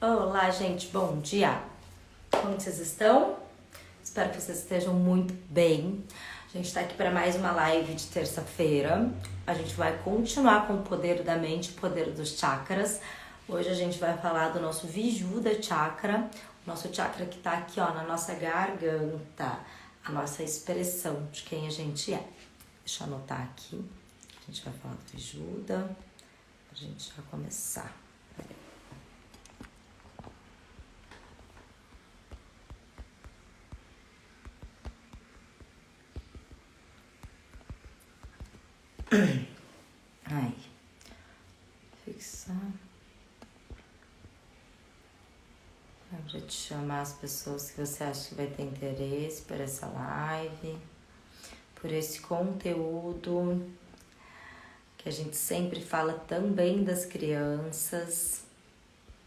Olá, gente, bom dia! Como vocês estão? Espero que vocês estejam muito bem. A gente tá aqui para mais uma live de terça-feira. A gente vai continuar com o poder da mente, o poder dos chakras. Hoje a gente vai falar do nosso Vishuddha Chakra, o nosso chakra que tá aqui, ó, na nossa garganta, a nossa expressão de quem a gente é. Deixa eu anotar aqui. A gente vai falar do Vishuddha, pra gente já começar. Aí, fixar. Pra te chamar as pessoas que você acha que vai ter interesse por essa live, por esse conteúdo que a gente sempre fala também das crianças.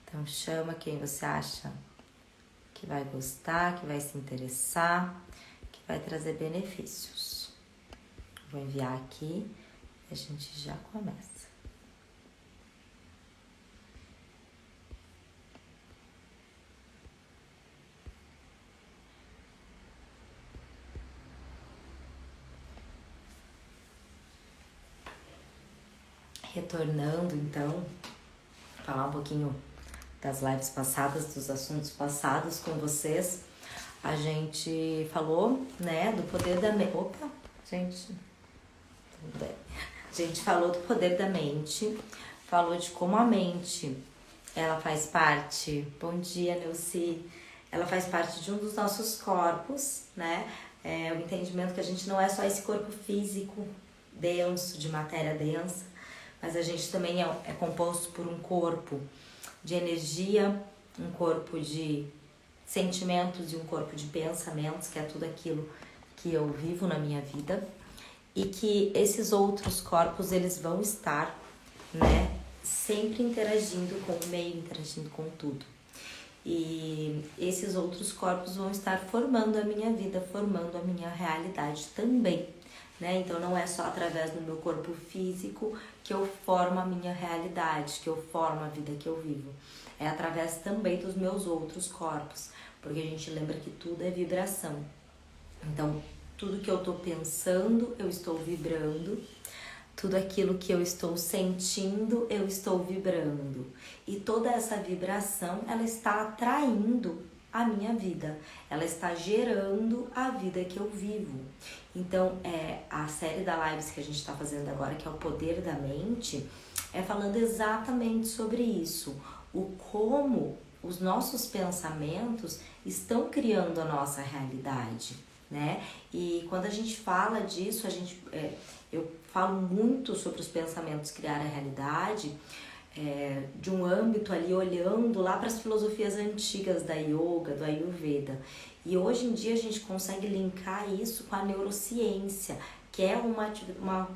Então chama quem você acha que vai gostar, que vai se interessar, que vai trazer benefícios. Vou enviar aqui e a gente já começa. Retornando, então, falar um pouquinho das lives passadas, dos assuntos passados com vocês. A gente falou, né, do poder da mente. Opa, gente, tudo bem. A gente falou do poder da mente, falou de como a mente, ela faz parte, bom dia, Neuci, ela faz parte de um dos nossos corpos, né? O entendimento que a gente não é só esse corpo físico denso, de matéria densa, mas a gente também é composto por um corpo de energia, um corpo de sentimentos e um corpo de pensamentos, que é tudo aquilo que eu vivo na minha vida, e que esses outros corpos, eles vão estar, né, sempre interagindo com o meio, interagindo com tudo. E esses outros corpos vão estar formando a minha vida, formando a minha realidade também. Né? Então não é só através do meu corpo físico que eu formo a minha realidade, que eu formo a vida que eu vivo. É através também dos meus outros corpos, porque a gente lembra que tudo é vibração. Então, tudo que eu estou pensando, eu estou vibrando. Tudo aquilo que eu estou sentindo, eu estou vibrando. E toda essa vibração, ela está atraindo a minha vida. Ela está gerando a vida que eu vivo. Então, a série da lives que a gente está fazendo agora, que é o poder da mente, é falando exatamente sobre isso. O como os nossos pensamentos estão criando a nossa realidade, né? E quando a gente fala disso, eu falo muito sobre os pensamentos criar a realidade, de um âmbito ali olhando lá para as filosofias antigas da yoga, do Ayurveda. E hoje em dia a gente consegue linkar isso com a neurociência, que é uma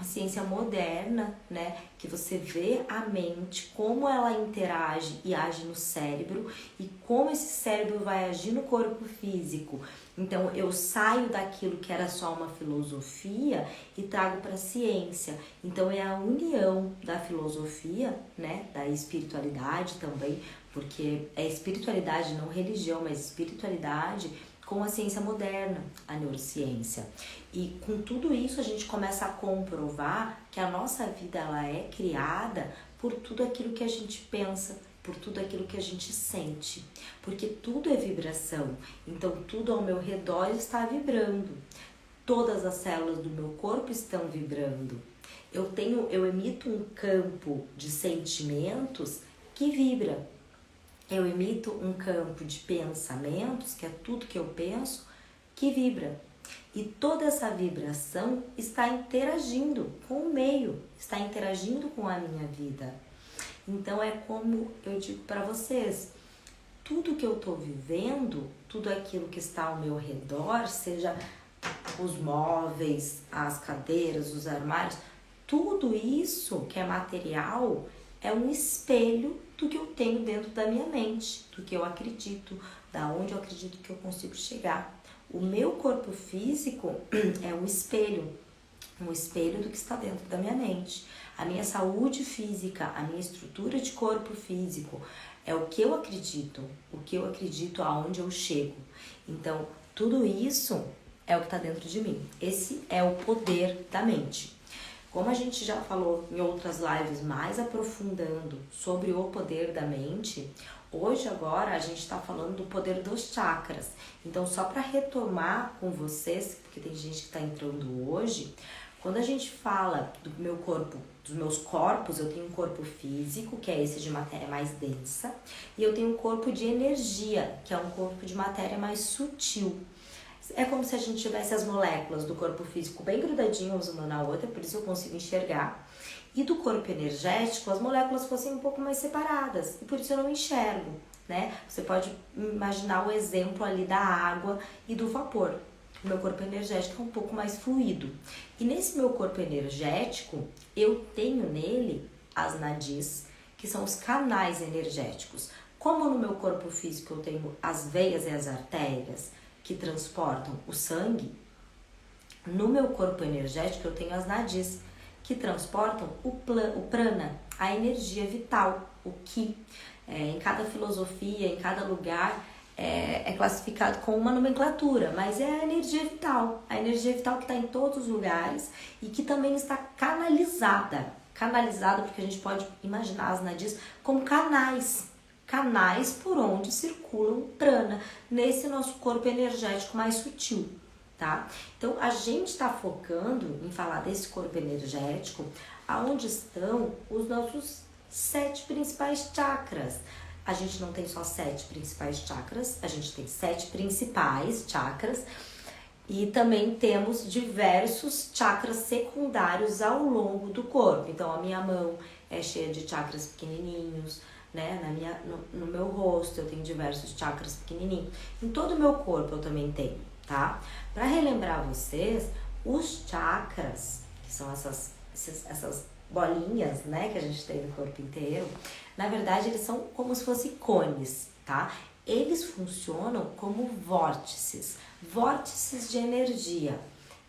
ciência moderna, né? Que você vê a mente, como ela interage e age no cérebro e como esse cérebro vai agir no corpo físico. Então eu saio daquilo que era só uma filosofia e trago para a ciência. Então é a união da filosofia, né, da espiritualidade também, porque é espiritualidade, não religião, mas espiritualidade com a ciência moderna, a neurociência. E com tudo isso a gente começa a comprovar que a nossa vida ela é criada por tudo aquilo que a gente pensa, por tudo aquilo que a gente sente, porque tudo é vibração, então tudo ao meu redor está vibrando, todas as células do meu corpo estão vibrando, eu emito um campo de sentimentos que vibra, eu emito um campo de pensamentos, que é tudo que eu penso, que vibra, e toda essa vibração está interagindo com o meio, está interagindo com a minha vida. Então é como eu digo para vocês, tudo que eu estou vivendo, tudo aquilo que está ao meu redor, seja os móveis, as cadeiras, os armários, tudo isso que é material é um espelho do que eu tenho dentro da minha mente, do que eu acredito, da onde eu acredito que eu consigo chegar. O meu corpo físico é um espelho um espelho do que está dentro da minha mente. A minha saúde física, a minha estrutura de corpo físico, é o que eu acredito aonde eu chego. Então, tudo isso é o que está dentro de mim. Esse é o poder da mente. Como a gente já falou em outras lives mais aprofundando sobre o poder da mente, hoje agora a gente está falando do poder dos chakras. Então, só para retomar com vocês, porque tem gente que está entrando hoje, quando a gente fala do meu corpo, dos meus corpos, eu tenho um corpo físico, que é esse de matéria mais densa, e eu tenho um corpo de energia, que é um corpo de matéria mais sutil. É como se a gente tivesse as moléculas do corpo físico bem grudadinhas uma na outra, por isso eu consigo enxergar. E do corpo energético, as moléculas fossem um pouco mais separadas, e por isso eu não enxergo, né? Você pode imaginar o exemplo ali da água e do vapor. O meu corpo energético é um pouco mais fluido. E nesse meu corpo energético, eu tenho nele as nadis, que são os canais energéticos. Como no meu corpo físico eu tenho as veias e as artérias, que transportam o sangue, no meu corpo energético eu tenho as nadis, que transportam o prana, a energia vital, o ki. Em cada filosofia, em cada lugar, é classificado com uma nomenclatura, mas é a energia vital que está em todos os lugares e que também está canalizada porque a gente pode imaginar as nadis como canais por onde circula o prana, nesse nosso corpo energético mais sutil, tá? Então, a gente está focando em falar desse corpo energético, aonde estão os nossos 7 principais chakras. A gente não tem só 7 principais chakras, a gente tem 7 principais chakras e também temos diversos chakras secundários ao longo do corpo. Então, a minha mão é cheia de chakras pequenininhos, né? No meu rosto eu tenho diversos chakras pequenininhos. Em todo o meu corpo eu também tenho, tá? Para relembrar vocês, os chakras, que são essas bolinhas, né, que a gente tem no corpo inteiro, na verdade eles são como se fossem cones, tá? Eles funcionam como vórtices de energia.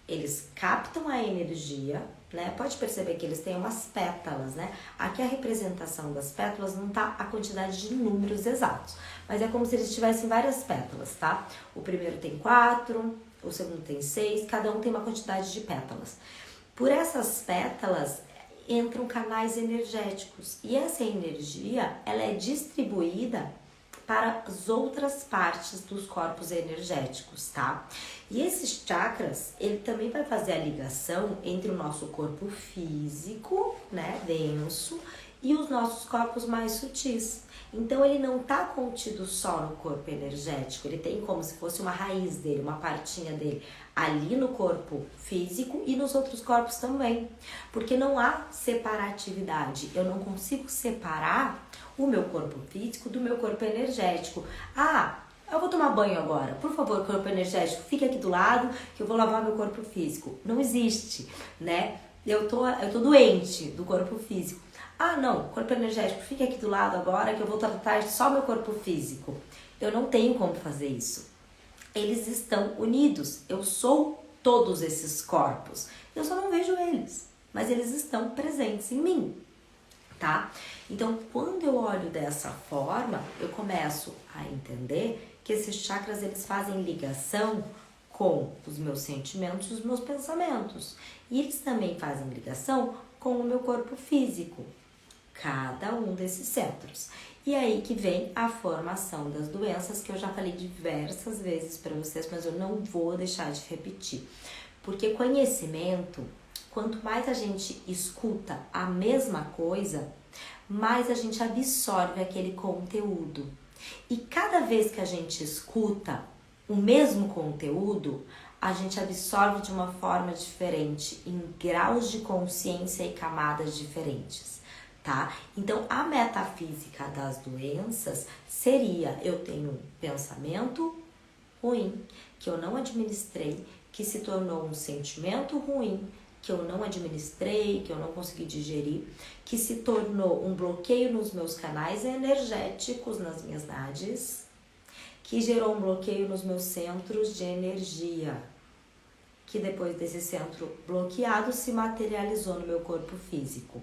Eles captam a energia, né? Pode perceber que eles têm umas pétalas, né? Aqui a representação das pétalas não tá a quantidade de números exatos, mas é como se eles tivessem várias pétalas, tá? O primeiro tem 4, o segundo tem 6, cada um tem uma quantidade de pétalas. Por essas pétalas entram canais energéticos e essa energia, ela é distribuída para as outras partes dos corpos energéticos, tá? E esses chakras, ele também vai fazer a ligação entre o nosso corpo físico, né, denso, e os nossos corpos mais sutis. Então, ele não tá contido só no corpo energético, ele tem como se fosse uma raiz dele, uma partinha dele ali no corpo físico e nos outros corpos também. Porque não há separatividade, eu não consigo separar o meu corpo físico do meu corpo energético. Ah, eu vou tomar banho agora. Por favor, corpo energético, fique aqui do lado que eu vou lavar meu corpo físico. Não existe, né? Eu tô doente do corpo físico. Ah, não, corpo energético, fique aqui do lado agora que eu vou tratar só meu corpo físico. Eu não tenho como fazer isso. Eles estão unidos. Eu sou todos esses corpos. Eu só não vejo eles, mas eles estão presentes em mim, tá? Então, quando eu olho dessa forma, eu começo a entender que esses chakras, eles fazem ligação com os meus sentimentos e os meus pensamentos. E eles também fazem ligação com o meu corpo físico, cada um desses centros. E aí que vem a formação das doenças, que eu já falei diversas vezes para vocês, mas eu não vou deixar de repetir. Porque conhecimento, quanto mais a gente escuta a mesma coisa, mais a gente absorve aquele conteúdo. E cada vez que a gente escuta o mesmo conteúdo, a gente absorve de uma forma diferente, em graus de consciência e camadas diferentes, tá? Então, a metafísica das doenças seria: eu tenho um pensamento ruim, que eu não administrei, que se tornou um sentimento ruim, que eu não administrei, que eu não consegui digerir, que se tornou um bloqueio nos meus canais energéticos, nas minhas nadis, que gerou um bloqueio nos meus centros de energia. que depois desse centro bloqueado se materializou no meu corpo físico.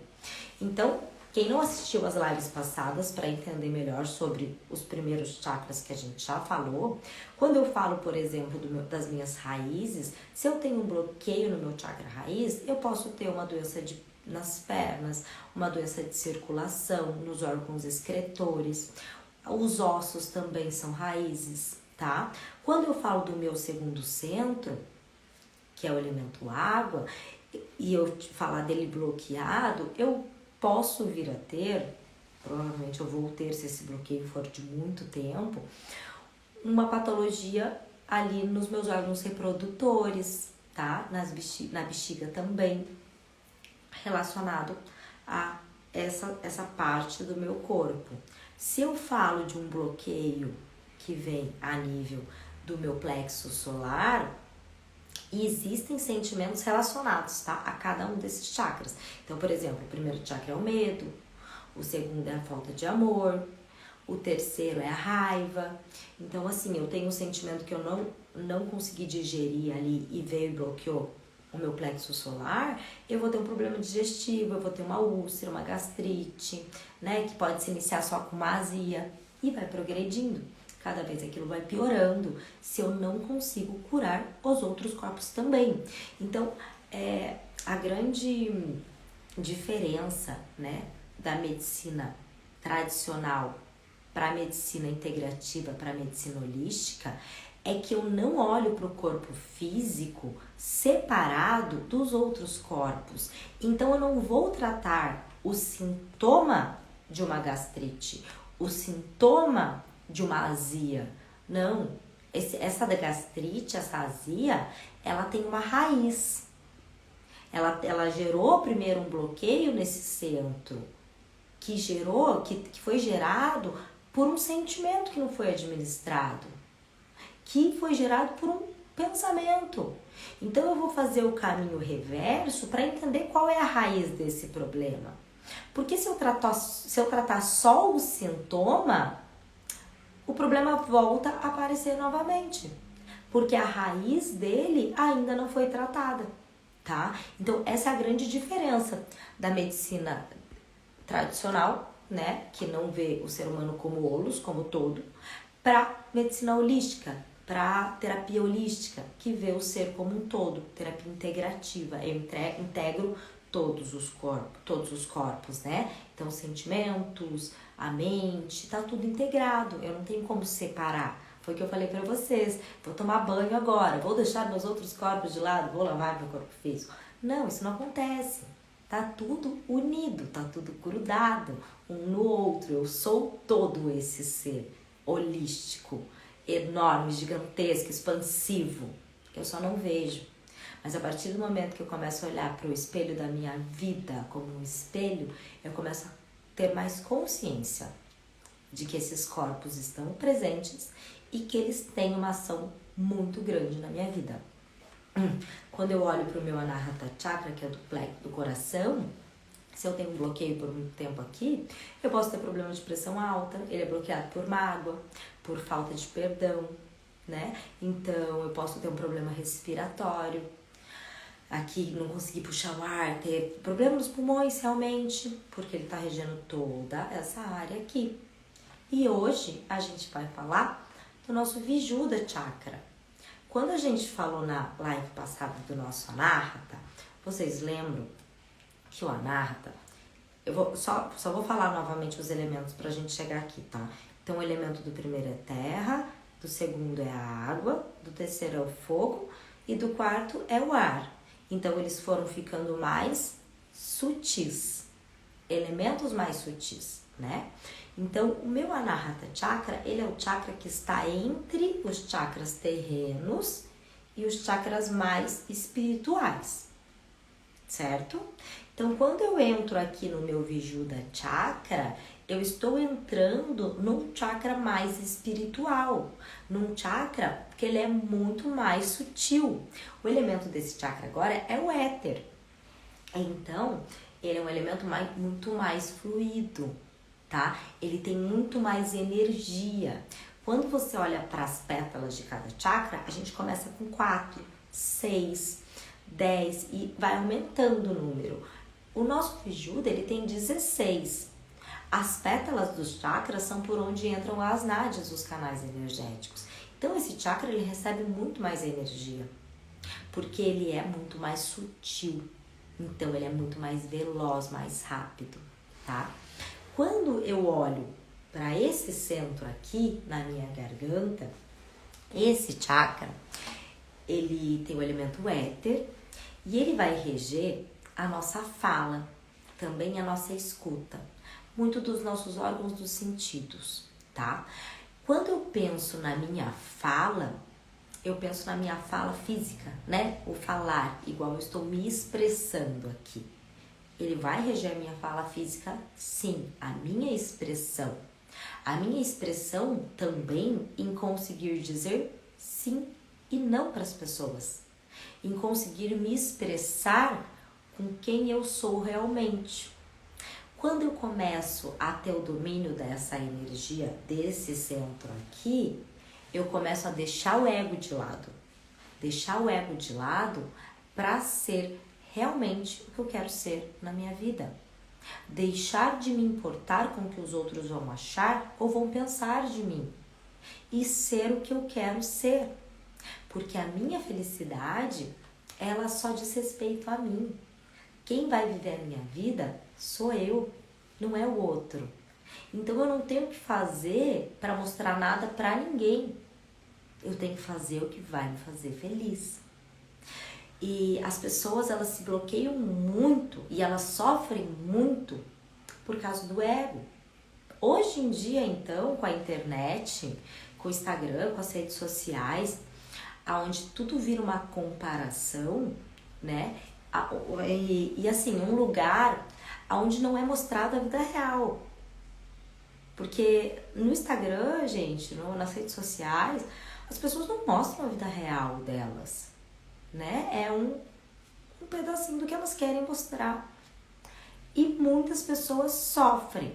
Então, quem não assistiu às lives passadas para entender melhor sobre os primeiros chakras que a gente já falou, quando eu falo, por exemplo, das minhas raízes, se eu tenho um bloqueio no meu chakra raiz, eu posso ter uma doença nas pernas, uma doença de circulação, nos órgãos excretores. Os ossos também são raízes, tá? Quando eu falo do meu segundo centro, que é o elemento água, e eu falar dele bloqueado, eu posso vir a ter, provavelmente eu vou ter se esse bloqueio for de muito tempo, uma patologia ali nos meus órgãos reprodutores, tá? Na bexiga também, relacionado a essa parte do meu corpo. Se eu falo de um bloqueio que vem a nível do meu plexo solar, e existem sentimentos relacionados, tá? A cada um desses chakras. Então, por exemplo, o primeiro chakra é o medo, o segundo é a falta de amor, o terceiro é a raiva. Então, assim, eu tenho um sentimento que eu não consegui digerir ali e veio e bloqueou o meu plexo solar, eu vou ter um problema digestivo, eu vou ter uma úlcera, uma gastrite, né? Que pode se iniciar só com uma azia e vai progredindo. Cada vez aquilo vai piorando se eu não consigo curar os outros corpos também. Então, a grande diferença, né, da medicina tradicional para a medicina integrativa, para a medicina holística, é que eu não olho para o corpo físico separado dos outros corpos. Então, eu não vou tratar o sintoma de uma gastrite, o sintoma de uma azia. Não, essa da gastrite, essa azia, ela tem uma raiz. Ela gerou primeiro um bloqueio nesse centro, que foi gerado por um sentimento que não foi administrado, que foi gerado por um pensamento. Então eu vou fazer o caminho reverso para entender qual é a raiz desse problema. Porque se eu tratar só o sintoma, o problema volta a aparecer novamente, porque a raiz dele ainda não foi tratada, tá? Então, essa é a grande diferença da medicina tradicional, né, que não vê o ser humano como holos, como todo, para medicina holística, para terapia holística, que vê o ser como um todo, terapia integrativa. Eu integro todos os corpos, né? Então, sentimentos, a mente, tá tudo integrado. Eu não tenho como separar. Foi o que eu falei pra vocês. Vou tomar banho agora, vou deixar meus outros corpos de lado, vou lavar meu corpo físico. Não, isso não acontece. Tá tudo unido, tá tudo grudado um no outro. Eu sou todo esse ser holístico, enorme, gigantesco, expansivo. Eu só não vejo. Mas a partir do momento que eu começo a olhar para o espelho da minha vida como um espelho, eu começo a ter mais consciência de que esses corpos estão presentes e que eles têm uma ação muito grande na minha vida. Quando eu olho para o meu Anahata Chakra, que é do coração, se eu tenho um bloqueio por muito tempo aqui, eu posso ter problema de pressão alta, ele é bloqueado por mágoa, por falta de perdão, né? Então, eu posso ter um problema respiratório, aqui não conseguir puxar o ar, ter problema nos pulmões realmente, porque ele está regendo toda essa área aqui. E hoje a gente vai falar do nosso Vishuddha Chakra. Quando a gente falou na live passada do nosso Anahata, vocês lembram que o Anahata, só vou falar novamente os elementos pra gente chegar aqui, tá? Então o elemento do primeiro é terra, do segundo é a água, do terceiro é o fogo e do quarto é o ar. Então eles foram ficando mais sutis, elementos mais sutis, né? Então o meu Anahata Chakra, ele é o chakra que está entre os chakras terrenos e os chakras mais espirituais, certo? Então quando eu entro aqui no meu Vishuddha Chakra, eu estou entrando num chakra mais espiritual, num chakra que ele é muito mais sutil. O elemento desse chakra agora é o éter. Então, ele é um elemento muito mais fluido, tá? Ele tem muito mais energia. Quando você olha para as pétalas de cada chakra, a gente começa com 4. 6, 10 e vai aumentando o número. O nosso Vishuddha, ele tem 16. As pétalas dos chakras são por onde entram as nádias, os canais energéticos. Então esse chakra, ele recebe muito mais energia, porque ele é muito mais sutil. Então ele é muito mais veloz, mais rápido, tá? Quando eu olho para esse centro aqui na minha garganta, esse chakra, ele tem o elemento éter e ele vai reger a nossa fala, também a nossa escuta, muito dos nossos órgãos dos sentidos, tá? Quando eu penso na minha fala, eu penso na minha fala física, né? O falar, igual eu estou me expressando aqui. Ele vai reger a minha fala física? Sim, a minha expressão. A minha expressão também em conseguir dizer sim e não para as pessoas. Em conseguir me expressar com quem eu sou realmente. Quando eu começo a ter o domínio dessa energia, desse centro aqui, eu começo a deixar o ego de lado. Deixar o ego de lado para ser realmente o que eu quero ser na minha vida. Deixar de me importar com o que os outros vão achar ou vão pensar de mim. E ser o que eu quero ser. Porque a minha felicidade, ela só diz respeito a mim. Quem vai viver a minha vida sou eu, não é o outro. Então eu não tenho que fazer para mostrar nada para ninguém. Eu tenho que fazer o que vai me fazer feliz. E as pessoas, elas se bloqueiam muito e elas sofrem muito por causa do ego. Hoje em dia, então, com a internet, com o Instagram, com as redes sociais, onde tudo vira uma comparação, né? E assim, um lugar onde não é mostrada a vida real. Porque no Instagram, gente, nas redes sociais, as pessoas não mostram a vida real delas, né? É um pedacinho do que elas querem mostrar. E muitas pessoas sofrem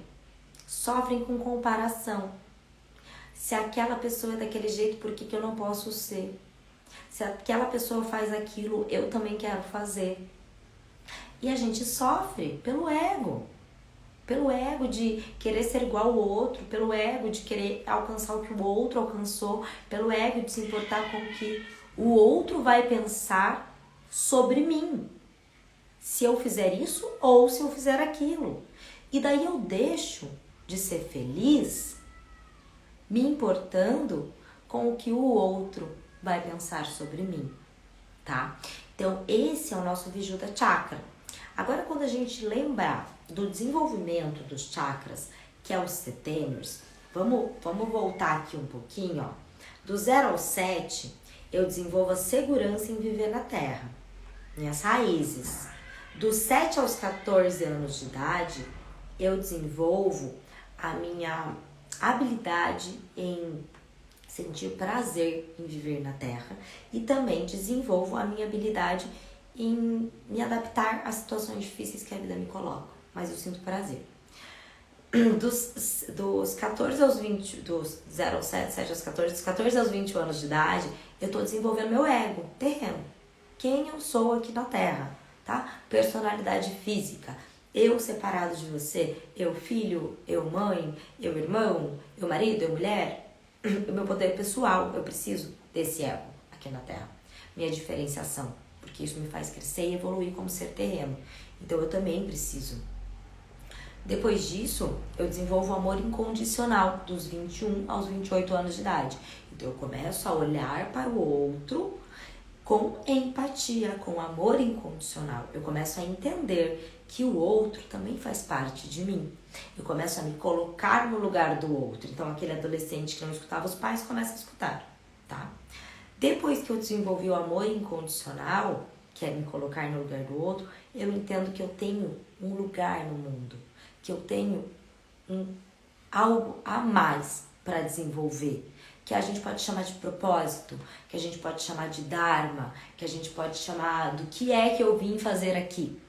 com comparação. Se aquela pessoa é daquele jeito, por que eu não posso ser? Se aquela pessoa faz aquilo, eu também quero fazer. E a gente sofre pelo ego de querer ser igual ao outro, pelo ego de querer alcançar o que o outro alcançou, pelo ego de se importar com o que o outro vai pensar sobre mim. Se eu fizer isso ou se eu fizer aquilo. E daí eu deixo de ser feliz me importando com o que o outro vai pensar sobre mim, tá? Então, esse é o nosso Vishuddha Chakra. Agora, quando a gente lembrar do desenvolvimento dos chakras, que é os setênios, vamos voltar aqui um pouquinho, ó. Do 0 ao 7, eu desenvolvo a segurança em viver na Terra, minhas raízes. Dos 7 aos 14 anos de idade, eu desenvolvo a minha habilidade em sentir prazer em viver na Terra e também desenvolvo a minha habilidade em me adaptar às situações difíceis que a vida me coloca, mas eu sinto prazer. Dos 14 aos 20, dos 0 aos 7, 7 aos 14, dos 14 aos 20 anos de idade, eu tô desenvolvendo meu ego terreno. Quem eu sou aqui na Terra, tá? Personalidade física. Eu separado de você, eu filho, eu mãe, eu irmão, eu marido, eu mulher. O meu poder pessoal, eu preciso desse ego aqui na Terra. Minha diferenciação, porque isso me faz crescer e evoluir como ser terreno. Então eu também preciso. Depois disso, eu desenvolvo o amor incondicional dos 21 aos 28 anos de idade. Então eu começo a olhar para o outro com empatia, com amor incondicional. Eu começo a entender que o outro também faz parte de mim. Eu começo a me colocar no lugar do outro. Então aquele adolescente que não escutava os pais começa a escutar, tá? Depois que eu desenvolvi o amor incondicional, que é me colocar no lugar do outro, eu entendo que eu tenho um lugar no mundo, que eu tenho algo a mais para desenvolver, que a gente pode chamar de propósito, que a gente pode chamar de dharma, que a gente pode chamar do que é que eu vim fazer aqui,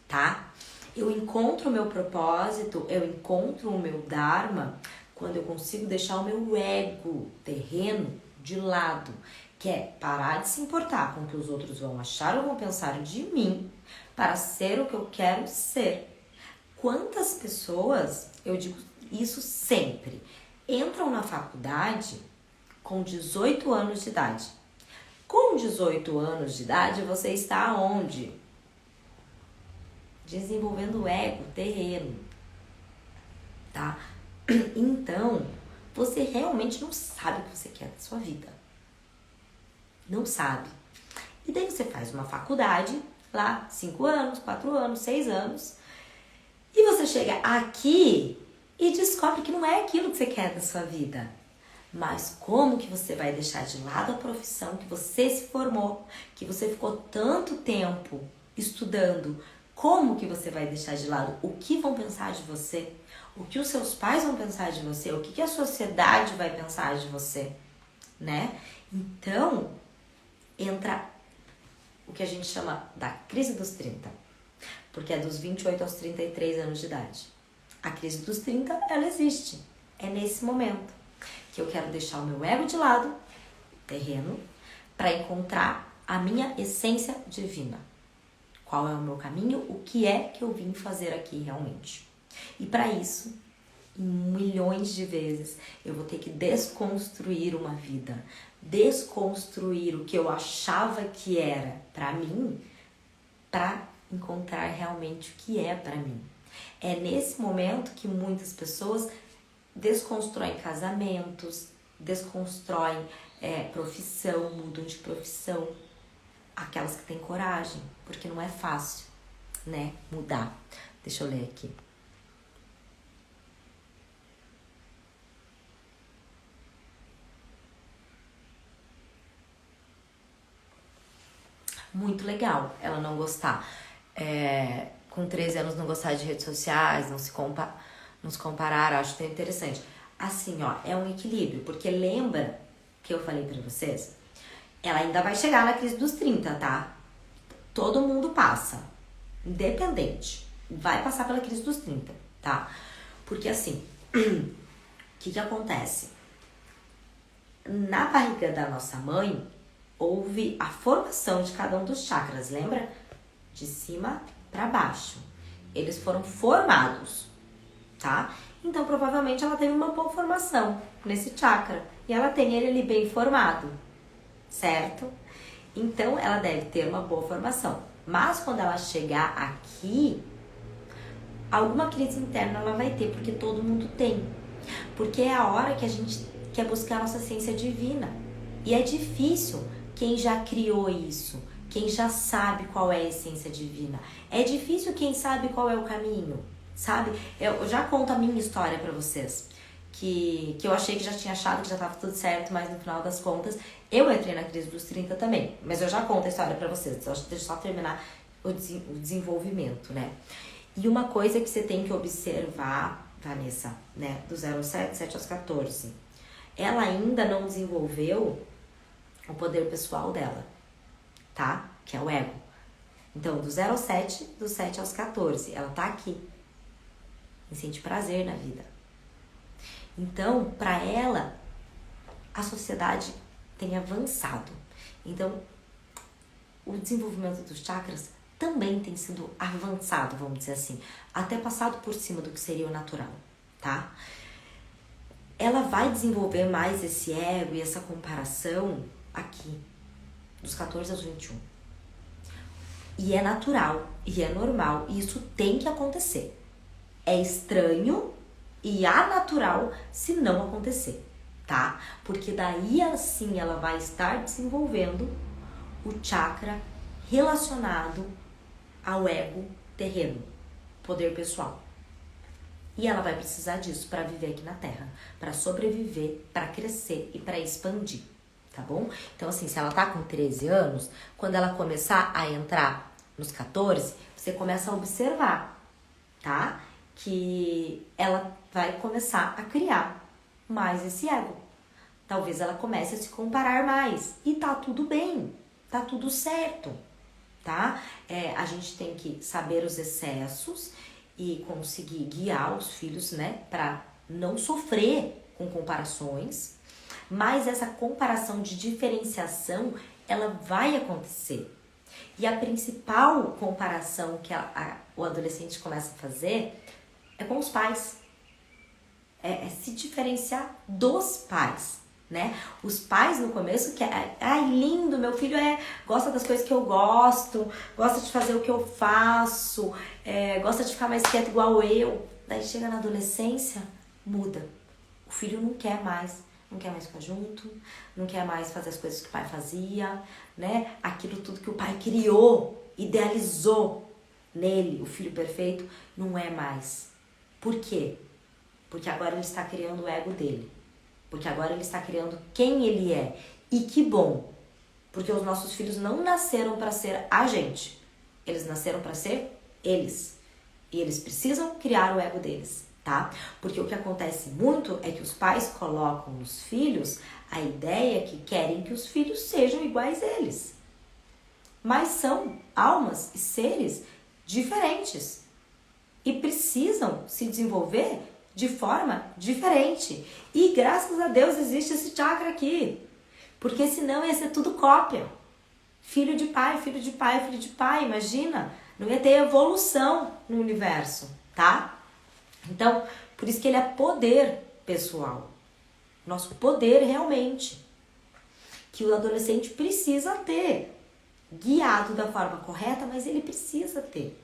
tá? Eu encontro o meu propósito, eu encontro o meu dharma quando eu consigo deixar o meu ego terreno de lado. que é parar de se importar com o que os outros vão achar ou vão pensar de mim para ser o que eu quero ser. Quantas pessoas, eu digo isso sempre, entram na faculdade com 18 anos de idade. Com 18 anos de idade, você está onde? Desenvolvendo o ego terreno, tá? Então, você realmente não sabe o que você quer da sua vida. Não sabe. E daí você faz uma faculdade, lá, 5 anos, 4 anos, 6 anos, e você chega aqui e descobre que não é aquilo que você quer da sua vida. Mas como que você vai deixar de lado a profissão que você se formou, que você ficou tanto tempo estudando? Como que você vai deixar de lado o que vão pensar de você? O que os seus pais vão pensar de você? O que a sociedade vai pensar de você? Né? Então, entra o que a gente chama da crise dos 30. Porque é dos 28 aos 33 anos de idade. A crise dos 30, ela existe. É nesse momento que eu quero deixar o meu ego de lado, terreno, para encontrar a minha essência divina. Qual é o meu caminho? O que é que eu vim fazer aqui realmente? E para isso, milhões de vezes, eu vou ter que desconstruir uma vida, desconstruir o que eu achava que era para mim, para encontrar realmente o que é para mim. É nesse momento que muitas pessoas desconstroem casamentos, desconstroem profissão, mudam de profissão. Aquelas que têm coragem, porque não é fácil, né, mudar. Deixa eu ler aqui. Muito legal ela não gostar. Com 13 anos não gostar de redes sociais, não se comparar, acho que é interessante. Assim, ó, é um equilíbrio, porque lembra que eu falei pra vocês? Ela ainda vai chegar na crise dos 30, tá? Todo mundo passa, independente, vai passar pela crise dos 30, tá? Porque assim, o que acontece? Na barriga da nossa mãe, houve a formação de cada um dos chakras, lembra? De cima para baixo. Eles foram formados, tá? Então, provavelmente, ela teve uma boa formação nesse chakra. E ela tem ele ali bem formado, certo? Então, ela deve ter uma boa formação. Mas, quando ela chegar aqui, alguma crise interna ela vai ter, porque todo mundo tem. Porque é a hora que a gente quer buscar a nossa ciência divina. E é difícil quem já criou isso, quem já sabe qual é a essência divina. É difícil quem sabe qual é o caminho, sabe? Eu já conto a minha história pra vocês. Que eu achei que já tinha achado que já tava tudo certo, mas no final das contas, eu entrei na crise dos 30 também. Mas eu já conto a história pra vocês, deixa eu só terminar o desenvolvimento, né? E uma coisa que você tem que observar, Vanessa, né? Do 0 aos 7, 7 aos 14. Ela ainda não desenvolveu o poder pessoal dela, tá? Que é o ego. Então, do 0 ao 7, do 7 aos 14, ela tá aqui. E sente prazer na vida. Então, para ela, a sociedade tem avançado. Então, o desenvolvimento dos chakras também tem sido avançado, vamos dizer assim. Até passado por cima do que seria o natural, tá? Ela vai desenvolver mais esse ego e essa comparação aqui, dos 14 aos 21. E é natural, e é normal, e isso tem que acontecer. É estranho e anatural se não acontecer, tá? Porque daí assim ela vai estar desenvolvendo o chakra relacionado ao ego terreno, poder pessoal. E ela vai precisar disso para viver aqui na Terra, para sobreviver, para crescer e para expandir, tá bom? Então assim, se ela tá com 13 anos, quando ela começar a entrar nos 14, você começa a observar, tá? Que ela vai começar a criar mais esse ego. Talvez ela comece a se comparar mais. E tá tudo bem, tá tudo certo, tá? A gente tem que saber os excessos e conseguir guiar os filhos, né? Pra não sofrer com comparações, Mas essa comparação de diferenciação, ela vai acontecer. E a principal comparação que o adolescente começa a fazer é com os pais. É se diferenciar dos pais, né? Os pais no começo que ai, lindo, meu filho gosta das coisas que eu gosto, gosta de fazer o que eu faço, gosta de ficar mais quieto igual eu. Daí chega na adolescência, muda. O filho não quer mais ficar junto, não quer mais fazer as coisas que o pai fazia, né? Aquilo tudo que o pai criou, idealizou nele, o filho perfeito, não é mais. Por quê? Porque agora ele está criando o ego dele. Porque agora ele está criando quem ele é. E que bom. Porque os nossos filhos não nasceram para ser a gente. Eles nasceram para ser eles. E eles precisam criar o ego deles, tá? Porque o que acontece muito é que os pais colocam nos filhos a ideia que querem que os filhos sejam iguais a eles. Mas são almas e seres diferentes. E precisam se desenvolver de forma diferente. E graças a Deus existe esse chakra aqui. Porque senão ia ser tudo cópia. Filho de pai, filho de pai, filho de pai, imagina. Não ia ter evolução no universo, tá? Então, por isso que ele é poder pessoal. Nosso poder realmente. Que o adolescente precisa ter. Guiado da forma correta, mas ele precisa ter.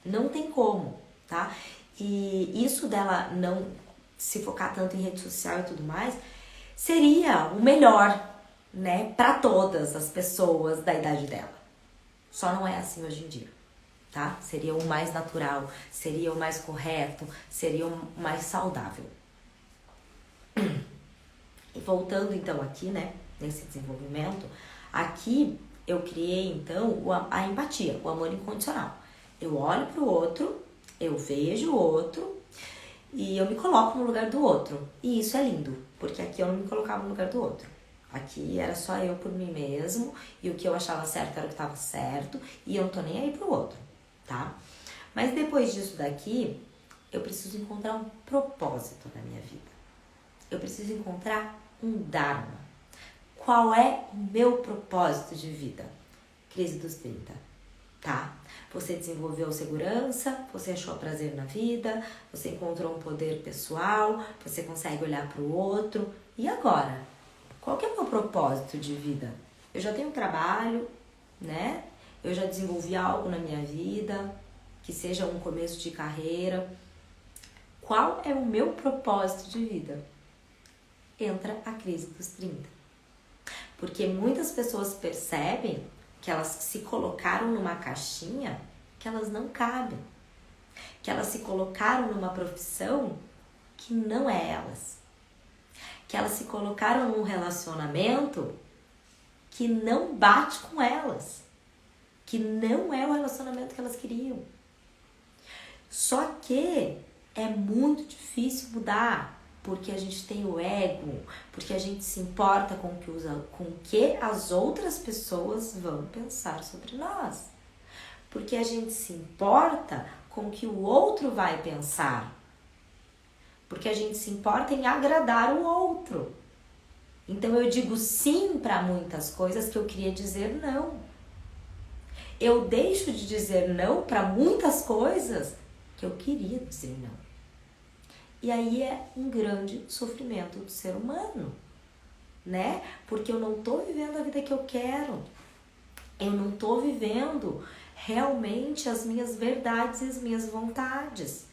Não tem como, tá? E isso dela não se focar tanto em rede social e tudo mais, seria o melhor, né, para todas as pessoas da idade dela. Só não é assim hoje em dia, tá? Seria o mais natural, seria o mais correto, seria o mais saudável. E voltando então aqui, né, nesse desenvolvimento, aqui eu criei então a empatia, o amor incondicional. Eu olho pro outro, eu vejo o outro e eu me coloco no lugar do outro. E isso é lindo, porque aqui eu não me colocava no lugar do outro. Aqui era só eu por mim mesmo e o que eu achava certo era o que estava certo e eu não tô nem aí pro outro, tá? Mas depois disso daqui, eu preciso encontrar um propósito na minha vida. Eu preciso encontrar um Dharma. Qual é o meu propósito de vida? Crise dos 30, tá? Você desenvolveu segurança, você achou prazer na vida, você encontrou um poder pessoal, você consegue olhar para o outro. E agora? Qual que é o meu propósito de vida? Eu já tenho um trabalho, né? Eu já desenvolvi algo na minha vida, que seja um começo de carreira. Qual é o meu propósito de vida? Entra a crise dos 30. Porque muitas pessoas percebem que elas se colocaram numa caixinha que elas não cabem. Que elas se colocaram numa profissão que não é elas. Que elas se colocaram num relacionamento que não bate com elas. Que não é o relacionamento que elas queriam. Só que é muito difícil mudar. Porque a gente tem o ego, porque a gente se importa com o que as outras pessoas vão pensar sobre nós. Porque a gente se importa com o que o outro vai pensar. Porque a gente se importa em agradar o outro. Então eu digo sim para muitas coisas que eu queria dizer não. Eu deixo de dizer não para muitas coisas que eu queria dizer não. E aí é um grande sofrimento do ser humano, né? Porque eu não tô vivendo a vida que eu quero. Eu não tô vivendo realmente as minhas verdades e as minhas vontades.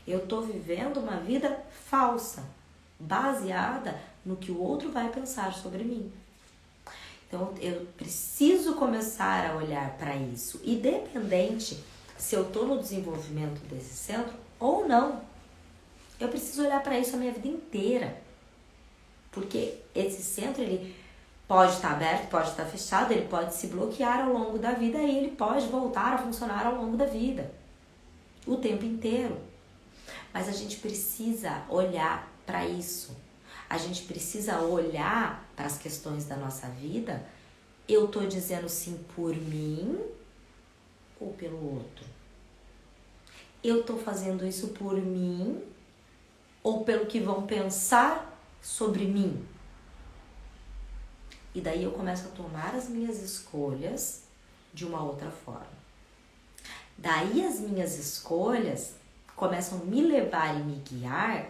Eu tô vivendo uma vida falsa, baseada no que o outro vai pensar sobre mim. Então eu preciso começar a olhar para isso, independente se eu tô no desenvolvimento desse centro ou não. Eu preciso olhar para isso a minha vida inteira. Porque esse centro, ele pode estar aberto, pode estar fechado, ele pode se bloquear ao longo da vida e ele pode voltar a funcionar ao longo da vida. O tempo inteiro. Mas a gente precisa olhar para isso. A gente precisa olhar para as questões da nossa vida. Eu tô dizendo sim por mim ou pelo outro? Eu tô fazendo isso por mim ou pelo que vão pensar sobre mim? E daí eu começo a tomar as minhas escolhas de uma outra forma. Daí as minhas escolhas começam a me levar e me guiar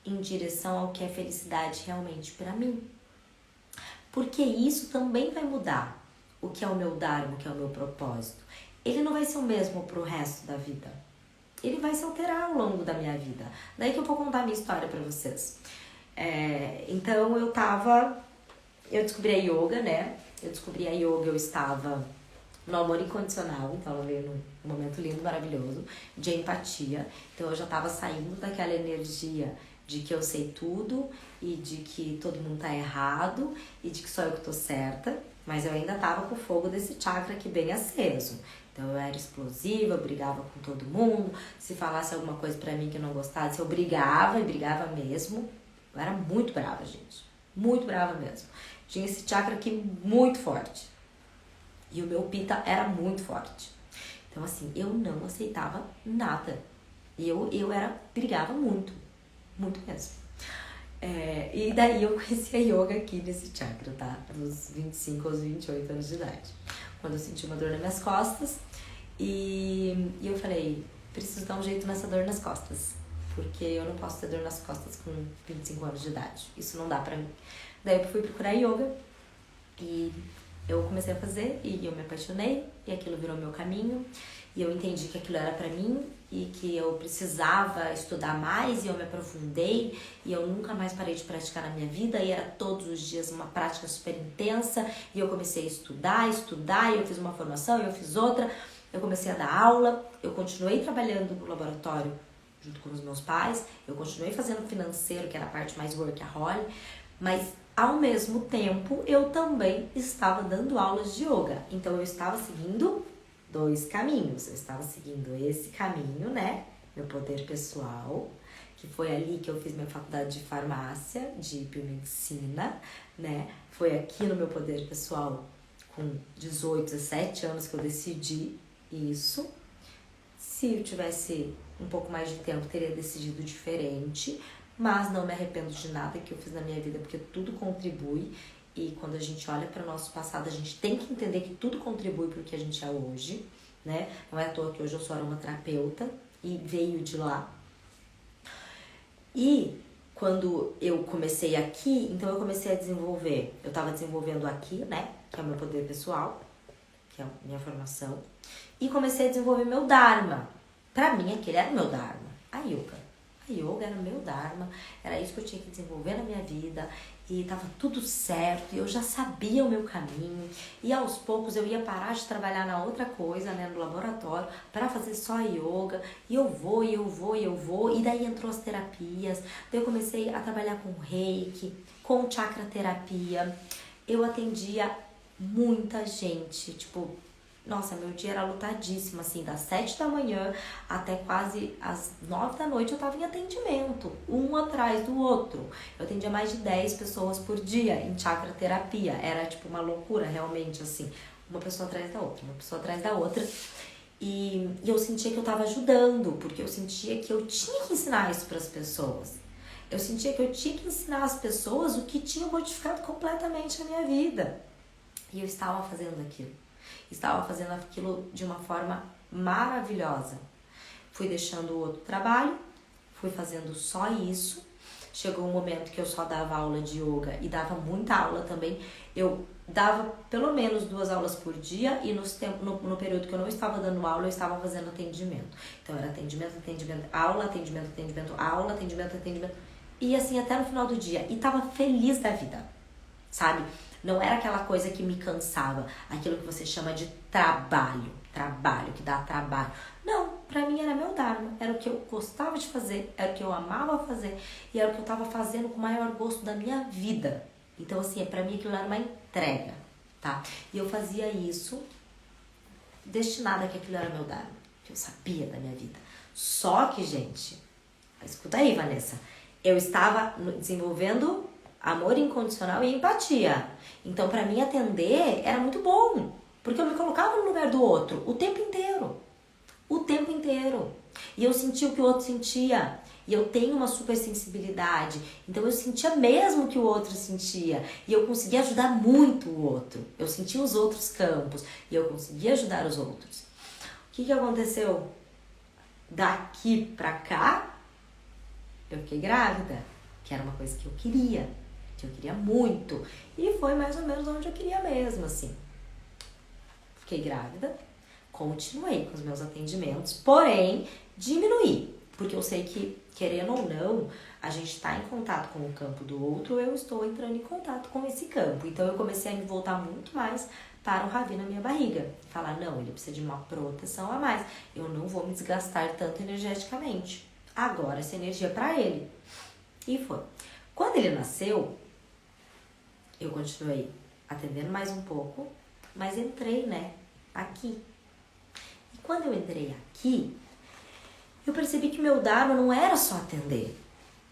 em direção ao que é felicidade realmente para mim. Porque isso também vai mudar o que é o meu dharma, o que é o meu propósito. Ele não vai ser o mesmo pro resto da vida. Ele vai se alterar ao longo da minha vida. Daí que eu vou contar a minha história para vocês. Então eu descobri a yoga, né? Eu descobri a yoga, eu estava no amor incondicional, então ela veio num momento lindo, maravilhoso, de empatia. Então eu já estava saindo daquela energia de que eu sei tudo e de que todo mundo tá errado e de que só eu que tô certa, mas eu ainda tava com o fogo desse chakra aqui bem aceso. Então eu era explosiva, eu brigava com todo mundo, se falasse alguma coisa pra mim que eu não gostasse, eu brigava e brigava mesmo. Eu era muito brava, gente, muito brava mesmo. Tinha esse chakra aqui muito forte e o meu pita era muito forte. Então assim, eu não aceitava nada e eu brigava muito mesmo. E daí eu conheci a yoga aqui nesse chakra, tá? Dos 25 aos 28 anos de idade. Quando eu senti uma dor nas minhas costas e eu falei, preciso dar um jeito nessa dor nas costas, porque eu não posso ter dor nas costas com 25 anos de idade. Isso não dá pra mim. Daí eu fui procurar yoga e eu comecei a fazer e eu me apaixonei e aquilo virou meu caminho. E eu entendi que aquilo era pra mim e que eu precisava estudar mais e eu me aprofundei e eu nunca mais parei de praticar na minha vida e era todos os dias uma prática super intensa e eu comecei a estudar e eu fiz uma formação e eu fiz outra, eu comecei a dar aula, eu continuei trabalhando no laboratório junto com os meus pais, eu continuei fazendo financeiro, que era a parte mais workaholic, mas ao mesmo tempo eu também estava dando aulas de yoga, então eu estava seguindo dois caminhos. Eu estava seguindo esse caminho, né? Meu poder pessoal, que foi ali que eu fiz minha faculdade de farmácia, de biomedicina, né? Foi aqui no meu poder pessoal, com 18, 17 anos, que eu decidi isso. Se eu tivesse um pouco mais de tempo, teria decidido diferente, mas não me arrependo de nada que eu fiz na minha vida, porque tudo contribui. E quando a gente olha para o nosso passado, a gente tem que entender que tudo contribui para o que a gente é hoje, né? Não é à toa que hoje eu sou aromaterapeuta e veio de lá. E quando eu comecei aqui, então eu comecei a desenvolver, eu estava desenvolvendo aqui, né? Que é o meu poder pessoal, que é a minha formação. E comecei a desenvolver meu Dharma. Para mim, aquele era o meu Dharma, a yoga. A yoga era o meu Dharma, era isso que eu tinha que desenvolver na minha vida e tava tudo certo, e eu já sabia o meu caminho e aos poucos eu ia parar de trabalhar na outra coisa, né, no laboratório, para fazer só yoga, e eu vou, e daí entrou as terapias, daí eu comecei a trabalhar com reiki, com chakra terapia, eu atendia muita gente, tipo, nossa, meu dia era lotadíssimo, assim, das 7 da manhã até quase as 9 da noite eu tava em atendimento, um atrás do outro. Eu atendia mais de 10 pessoas por dia em chakra terapia. Era tipo uma loucura, realmente, assim, uma pessoa atrás da outra, uma pessoa atrás da outra. E eu sentia que eu tava ajudando, porque eu sentia que eu tinha que ensinar isso pras pessoas. Eu sentia que eu tinha que ensinar às pessoas o que tinha modificado completamente a minha vida. E eu estava fazendo aquilo. Estava fazendo aquilo de uma forma maravilhosa. Fui deixando o outro trabalho, fui fazendo só isso. Chegou um momento que eu só dava aula de yoga e dava muita aula também. Eu dava pelo menos 2 aulas por dia e no período que eu não estava dando aula, eu estava fazendo atendimento. Então era atendimento, aula, atendimento, aula, atendimento. E assim até no final do dia. E tava feliz da vida, sabe? Não era aquela coisa que me cansava, aquilo que você chama de trabalho, que dá trabalho. Não, pra mim era meu dharma, era o que eu gostava de fazer, era o que eu amava fazer e era o que eu tava fazendo com o maior gosto da minha vida. Então assim, pra mim aquilo era uma entrega, tá? E eu fazia isso destinada a que aquilo era meu dharma, que eu sabia da minha vida. Só que, gente, escuta aí, Vanessa, eu estava desenvolvendo amor incondicional e empatia. Então, pra mim, atender era muito bom. Porque eu me colocava no lugar do outro o tempo inteiro. O tempo inteiro. E eu senti o que o outro sentia. E eu tenho uma super sensibilidade. Então eu sentia mesmo o que o outro sentia. E eu conseguia ajudar muito o outro. Eu sentia os outros campos. E eu conseguia ajudar os outros. O que aconteceu? Daqui pra cá, eu fiquei grávida. Que era uma coisa que eu queria. Que eu queria muito. E foi mais ou menos onde eu queria mesmo, assim. Fiquei grávida. Continuei com os meus atendimentos. Porém, diminuí. Porque eu sei que, querendo ou não, a gente está em contato com o campo do outro, eu estou entrando em contato com esse campo. Então eu comecei a me voltar muito mais para o Ravi na minha barriga. Falar, não, ele precisa de uma proteção a mais. Eu não vou me desgastar tanto energeticamente. Agora essa energia é para ele. E foi. Quando ele nasceu, eu continuei atendendo mais um pouco, mas entrei, né, aqui. E quando eu entrei aqui, eu percebi que meu Dharma não era só atender.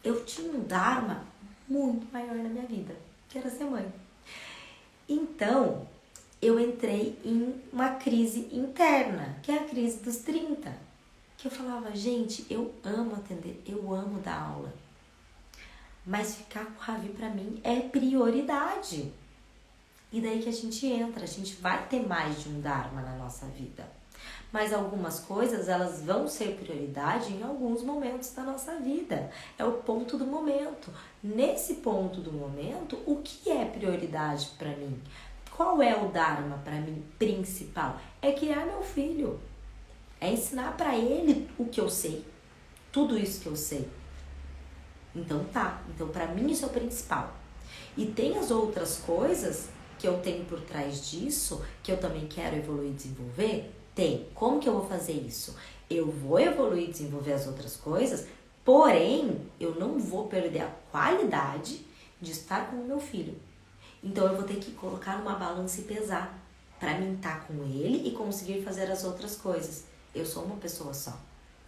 Eu tinha um Dharma muito maior na minha vida, que era ser mãe. Então, eu entrei em uma crise interna, que é a crise dos 30. Que eu falava, gente, eu amo atender, eu amo dar aula. Mas ficar com o Ravi pra mim é prioridade. E daí que a gente vai ter mais de um Dharma na nossa vida. Mas algumas coisas, elas vão ser prioridade em alguns momentos da nossa vida. É o ponto do momento. Nesse ponto do momento, o que é prioridade para mim? Qual é o Dharma para mim principal? É criar meu filho. É ensinar para ele o que eu sei. Tudo isso que eu sei. Então tá. Então para mim isso é o principal. E tem as outras coisas que eu tenho por trás disso, que eu também quero evoluir e desenvolver. Tem. Como que eu vou fazer isso? Eu vou evoluir e desenvolver as outras coisas, porém, eu não vou perder a qualidade de estar com o meu filho. Então, eu vou ter que colocar numa balança e pesar para mim estar com ele e conseguir fazer as outras coisas. Eu sou uma pessoa só.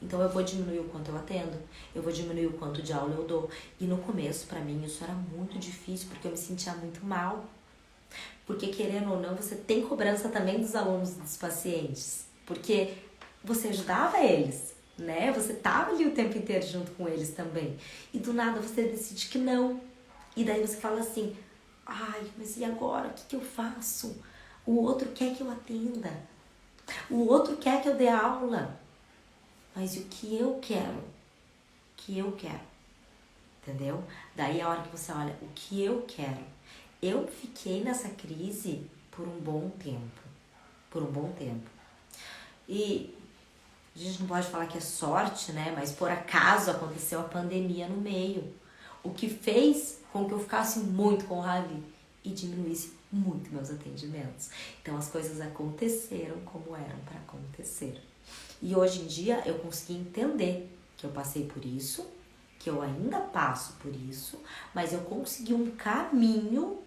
Então, eu vou diminuir o quanto eu atendo, eu vou diminuir o quanto de aula eu dou. E no começo, para mim, isso era muito difícil, porque eu me sentia muito mal. Porque, querendo ou não, você tem cobrança também dos alunos e dos pacientes. Porque você ajudava eles, né? Você tava ali o tempo inteiro junto com eles também. E do nada você decide que não. E daí você fala assim, ai, mas e agora? O que eu faço? O outro quer que eu atenda. O outro quer que eu dê aula. Mas o que eu quero? O que eu quero? Entendeu? Daí é a hora que você olha, o que eu quero? Eu fiquei nessa crise por um bom tempo. Por um bom tempo. E a gente não pode falar que é sorte, né? Mas por acaso aconteceu a pandemia no meio. O que fez com que eu ficasse muito com o Ravi e diminuísse muito meus atendimentos. Então as coisas aconteceram como eram para acontecer. E hoje em dia eu consegui entender que eu passei por isso, que eu ainda passo por isso, mas eu consegui um caminho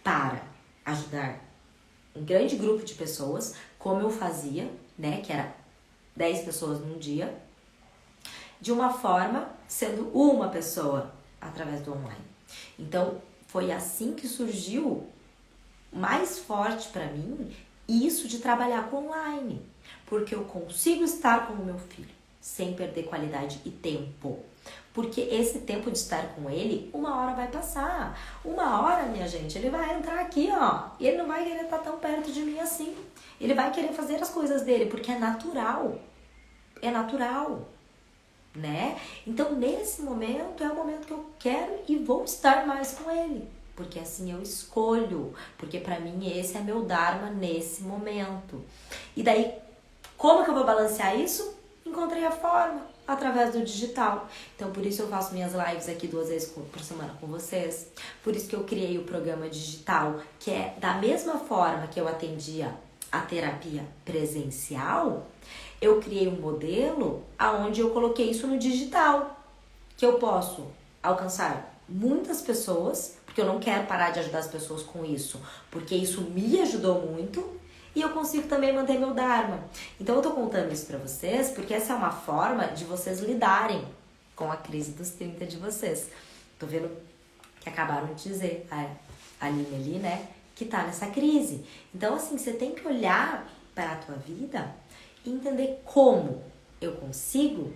para ajudar um grande grupo de pessoas, como eu fazia, né, que era 10 pessoas num dia, de uma forma, sendo uma pessoa através do online. Então, foi assim que surgiu mais forte para mim isso de trabalhar com online, porque eu consigo estar com o meu filho sem perder qualidade e tempo. Porque esse tempo de estar com ele, uma hora vai passar. Uma hora, minha gente, ele vai entrar aqui, ó. E ele não vai querer estar tão perto de mim assim. Ele vai querer fazer as coisas dele, porque é natural. É natural, né? Então, nesse momento, é o momento que eu quero e vou estar mais com ele. Porque assim eu escolho. Porque pra mim esse é meu Dharma nesse momento. E daí, como que eu vou balancear isso? Encontrei a forma. Através do digital. Então, por isso eu faço minhas lives aqui 2 vezes por semana com vocês. Por isso que eu criei o programa digital, que é da mesma forma que eu atendia a terapia presencial, eu criei um modelo onde eu coloquei isso no digital. Que eu posso alcançar muitas pessoas, porque eu não quero parar de ajudar as pessoas com isso, porque isso me ajudou muito. E eu consigo também manter meu Dharma. Então eu tô contando isso pra vocês, porque essa é uma forma de vocês lidarem com a crise dos 30 de vocês. Tô vendo que acabaram de dizer, a Aline ali, né, que tá nessa crise. Então assim, você tem que olhar para a tua vida e entender como eu consigo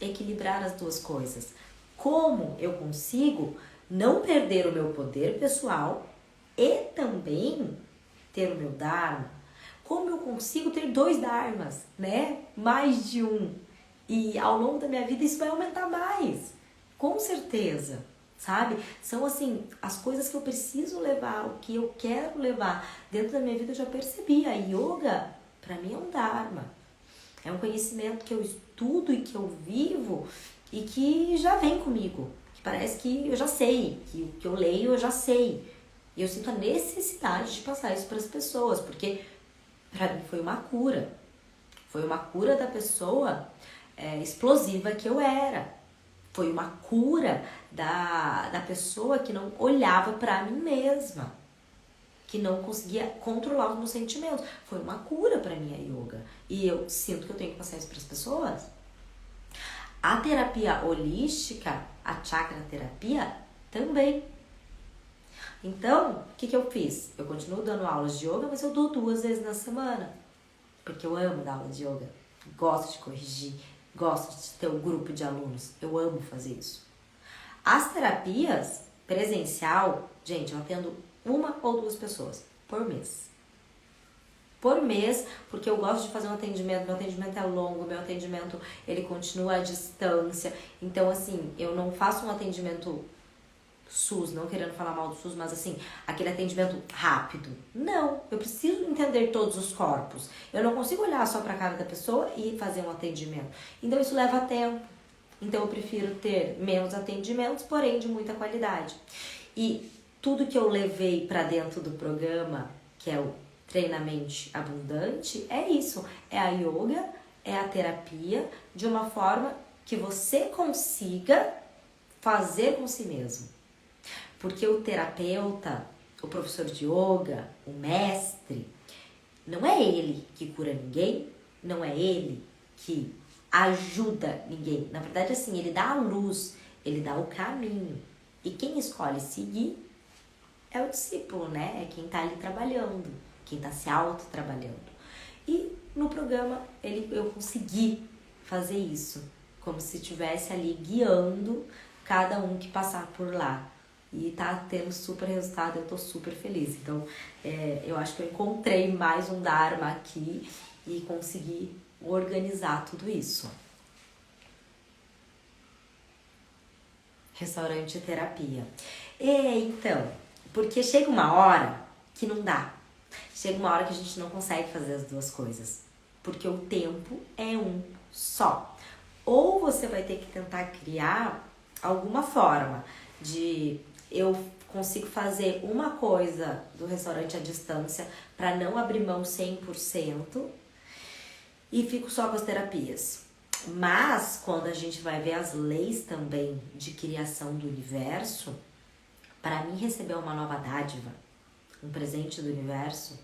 equilibrar as duas coisas? Como eu consigo não perder o meu poder pessoal e também ter o meu Dharma? Como eu consigo ter 2 Dharmas, né? Mais de um. E ao longo da minha vida isso vai aumentar mais, com certeza, sabe? São assim, as coisas que eu preciso levar, o que eu quero levar dentro da minha vida. Eu já percebi, a yoga para mim é um Dharma. É um conhecimento que eu estudo e que eu vivo e que já vem comigo. Que parece que eu já sei, que o que eu leio eu já sei. E eu sinto a necessidade de passar isso para as pessoas, porque para mim foi uma cura. Foi uma cura da pessoa explosiva que eu era. Foi uma cura da pessoa que não olhava para mim mesma, que não conseguia controlar os meus sentimentos. Foi uma cura para mim a yoga. E eu sinto que eu tenho que passar isso para as pessoas. A terapia holística, a chakra terapia, também. Então, o que eu fiz? Eu continuo dando aulas de yoga, mas eu dou 2 vezes na semana. Porque eu amo dar aula de yoga. Gosto de corrigir, gosto de ter um grupo de alunos. Eu amo fazer isso. As terapias presencial, gente, eu atendo 1 ou 2 pessoas por mês. Por mês, porque eu gosto de fazer um atendimento, meu atendimento é longo, meu atendimento ele continua à distância. Então, assim, eu não faço um atendimento SUS, não querendo falar mal do SUS, mas assim, aquele atendimento rápido. Não, eu preciso entender todos os corpos. Eu não consigo olhar só para a cara da pessoa e fazer um atendimento. Então isso leva tempo. Então eu prefiro ter menos atendimentos, porém de muita qualidade. E tudo que eu levei para dentro do programa, que é o Treinamente Abundante, é isso. É a yoga, é a terapia, de uma forma que você consiga fazer com si mesmo. Porque o terapeuta, o professor de yoga, o mestre, não é ele que cura ninguém, não é ele que ajuda ninguém. Na verdade, assim, ele dá a luz, ele dá o caminho. E quem escolhe seguir é o discípulo, né? É quem tá ali trabalhando, quem tá se auto-trabalhando. E no programa eu consegui fazer isso, como se estivesse ali guiando cada um que passar por lá. E tá tendo super resultado, eu tô super feliz. Então, eu acho que eu encontrei mais um Dharma aqui e consegui organizar tudo isso. Restaurante e terapia. Então, porque chega uma hora que não dá. Chega uma hora que a gente não consegue fazer as 2 coisas. Porque o tempo é um só. Ou você vai ter que tentar criar alguma forma de eu consigo fazer uma coisa do restaurante à distância para não abrir mão 100% e fico só com as terapias. Mas quando a gente vai ver as leis também de criação do universo, para mim receber uma nova dádiva, um presente do universo,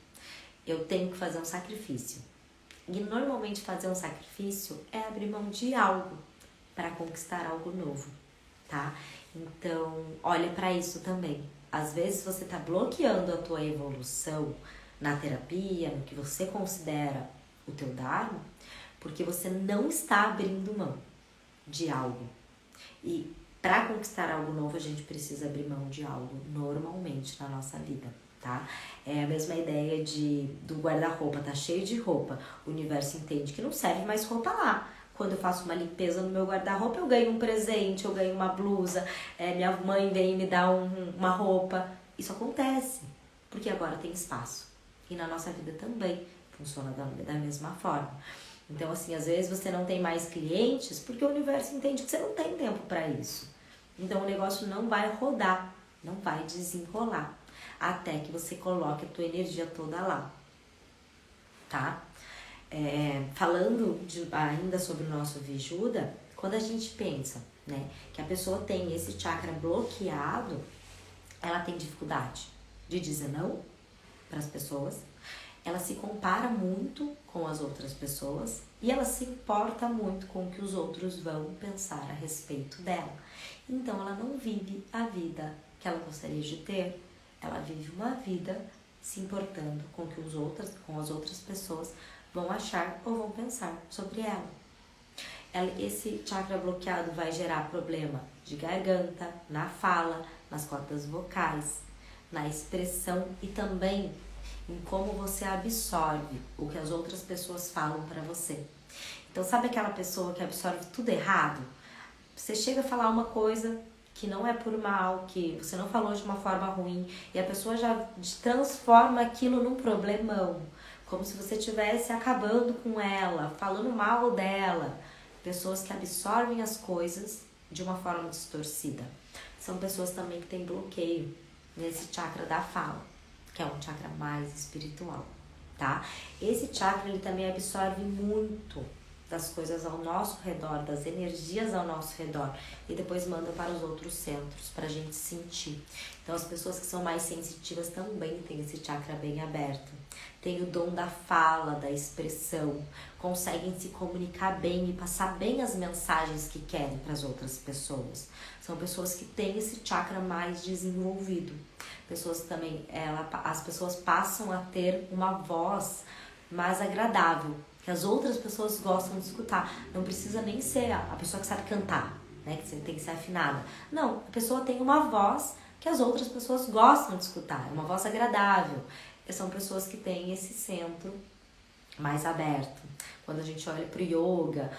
eu tenho que fazer um sacrifício. E normalmente fazer um sacrifício é abrir mão de algo para conquistar algo novo, tá? Então, olha para isso também. Às vezes você tá bloqueando a tua evolução na terapia, no que você considera o teu Dharma, porque você não está abrindo mão de algo. E para conquistar algo novo, a gente precisa abrir mão de algo normalmente na nossa vida, tá? É a mesma ideia do guarda-roupa, tá cheio de roupa. O universo entende que não serve mais roupa lá. Quando eu faço uma limpeza no meu guarda-roupa, eu ganho um presente, eu ganho uma blusa, minha mãe vem me dar uma roupa. Isso acontece, porque agora tem espaço. E na nossa vida também funciona da mesma forma. Então, assim, às vezes você não tem mais clientes porque o universo entende que você não tem tempo para isso. Então, o negócio não vai rodar, não vai desenrolar, até que você coloque a tua energia toda lá, tá? Falando ainda sobre o nosso Vijuda, quando a gente pensa, né, que a pessoa tem esse chakra bloqueado, ela tem dificuldade de dizer não para as pessoas, ela se compara muito com as outras pessoas e ela se importa muito com o que os outros vão pensar a respeito dela. Então ela não vive a vida que ela gostaria de ter, ela vive uma vida se importando com o que com as outras pessoas vão achar ou vão pensar sobre ela. Esse chakra bloqueado vai gerar problema de garganta, na fala, nas cordas vocais, na expressão e também em como você absorve o que as outras pessoas falam pra você. Então, sabe aquela pessoa que absorve tudo errado? Você chega a falar uma coisa que não é por mal, que você não falou de uma forma ruim, e a pessoa já transforma aquilo num problemão, como se você estivesse acabando com ela, falando mal dela. Pessoas que absorvem as coisas de uma forma distorcida. São pessoas também que têm bloqueio nesse chakra da fala, que é um chakra mais espiritual, tá? Esse chakra, ele também absorve muito das coisas ao nosso redor, das energias ao nosso redor, e depois manda para os outros centros, pra gente sentir. Então, as pessoas que são mais sensitivas também têm esse chakra bem aberto. Tem o dom da fala, da expressão, conseguem se comunicar bem e passar bem as mensagens que querem para as outras pessoas. São pessoas que têm esse chakra mais desenvolvido. Pessoas também, as pessoas passam a ter uma voz mais agradável, que as outras pessoas gostam de escutar. Não precisa nem ser a pessoa que sabe cantar, né? Que você tem que ser afinada. Não, a pessoa tem uma voz que as outras pessoas gostam de escutar, é uma voz agradável. São pessoas que têm esse centro mais aberto. Quando a gente olha pro yoga,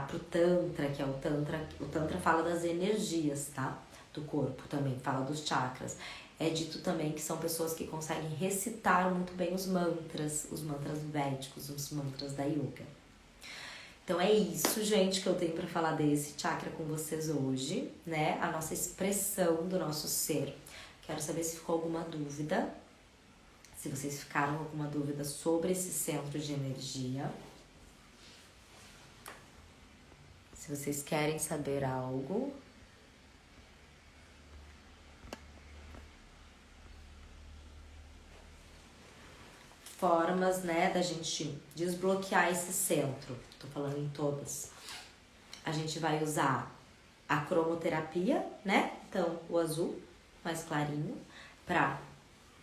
pro tantra, que é o tantra fala das energias, tá? Do corpo também, fala dos chakras. É dito também que são pessoas que conseguem recitar muito bem os mantras védicos, os mantras da yoga. Então é isso, gente, que eu tenho para falar desse chakra com vocês hoje, né? A nossa expressão do nosso ser. Quero saber se ficou alguma dúvida, se vocês ficaram com alguma dúvida sobre esse centro de energia. Se vocês querem saber algo. Formas, né, da gente desbloquear esse centro. Tô falando em todas. A gente vai usar a cromoterapia, né? Então, o azul mais clarinho para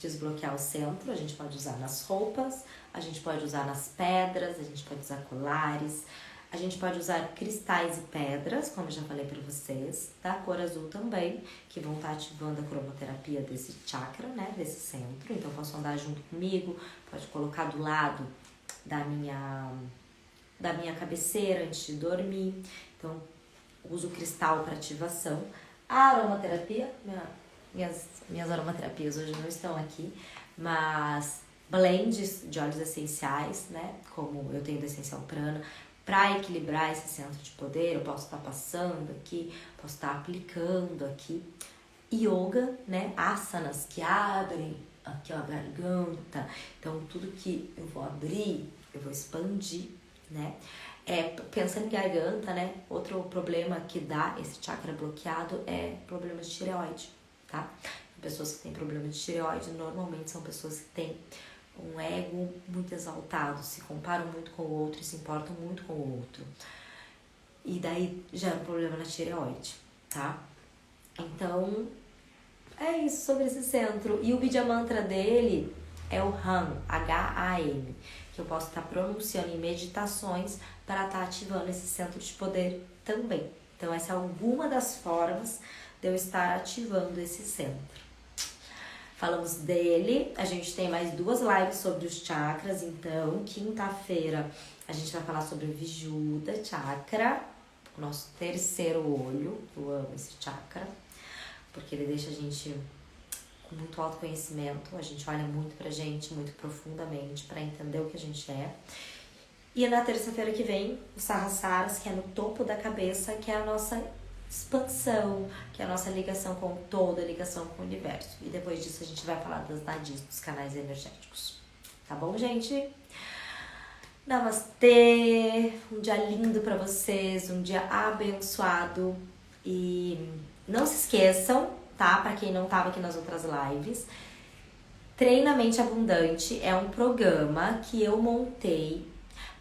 desbloquear o centro. A gente pode usar nas roupas, a gente pode usar nas pedras, a gente pode usar colares, a gente pode usar cristais e pedras, como eu já falei para vocês, da cor azul também, que vão estar ativando a cromoterapia desse chakra, né, desse centro. Então, posso andar junto comigo, pode colocar do lado da minha cabeceira antes de dormir. Então, uso cristal para ativação. A aromaterapia, minhas aromaterapias hoje não estão aqui, mas blends de óleos essenciais, né, como eu tenho do Essencial Prana, para equilibrar esse centro de poder. Eu posso estar passando aqui, posso estar aplicando aqui. Yoga, né, asanas que abrem aqui, ó, a garganta. Então, tudo que eu vou abrir, eu vou expandir, né. Pensando em garganta, né, outro problema que dá esse chakra bloqueado é problema de tireoide, tá? Pessoas que têm problema de tireoide normalmente são pessoas que têm um ego muito exaltado, se comparam muito com o outro e se importam muito com o outro. E daí gera um problema na tireoide, tá? Então, é isso sobre esse centro. E o Vidya Mantra dele é o HAM, H-A-M, que eu posso estar pronunciando em meditações para estar ativando esse centro de poder também. Então, essa é alguma das formas de eu estar ativando esse centro. Falamos dele, a gente tem mais 2 lives sobre os chakras, então, quinta-feira a gente vai falar sobre o Vishuddha Chakra, o nosso terceiro olho. Eu amo esse chakra, porque ele deixa a gente com muito autoconhecimento, a gente olha muito pra gente, muito profundamente, pra entender o que a gente é. E na terça-feira que vem, o Sahasraras, que é no topo da cabeça, que é a nossa expansão, que é a nossa ligação com o todo, a ligação com o universo. E depois disso a gente vai falar das nadis, dos canais energéticos. Tá bom, gente? Namastê! Um dia lindo pra vocês, um dia abençoado. E não se esqueçam, tá? Pra quem não tava aqui nas outras lives, Treinamento Abundante é um programa que eu montei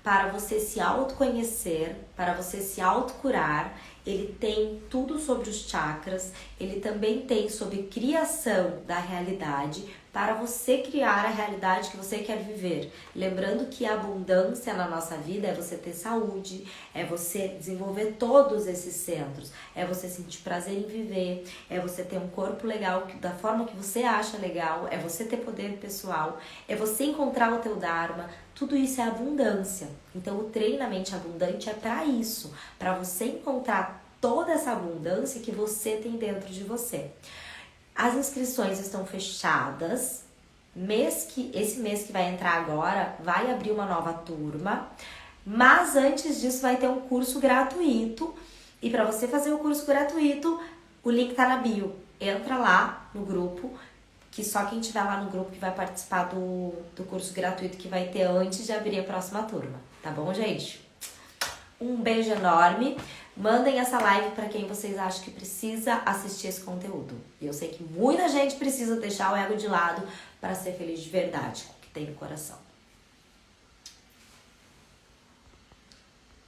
para você se autoconhecer, para você se autocurar ele tem tudo sobre os chakras, ele também tem sobre criação da realidade, para você criar a realidade que você quer viver. Lembrando que a abundância na nossa vida é você ter saúde, é você desenvolver todos esses centros, é você sentir prazer em viver, é você ter um corpo legal da forma que você acha legal, é você ter poder pessoal, é você encontrar o teu Dharma. Tudo isso é abundância. Então o treinamento abundante é para isso, para você encontrar toda essa abundância que você tem dentro de você. As inscrições estão fechadas. Esse mês que vai entrar agora, vai abrir uma nova turma. Mas antes disso vai ter um curso gratuito. E para você fazer o curso gratuito, o link tá na bio. Entra lá no grupo, que só quem estiver lá no grupo que vai participar do curso gratuito que vai ter antes de abrir a próxima turma. Tá bom, gente? Um beijo enorme. Mandem essa live para quem vocês acham que precisa assistir esse conteúdo. E eu sei que muita gente precisa deixar o ego de lado para ser feliz de verdade, com o que tem no coração.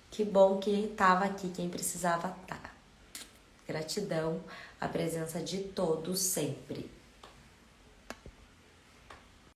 Que bom que estava aqui quem precisava estar. Gratidão, a presença de todos sempre.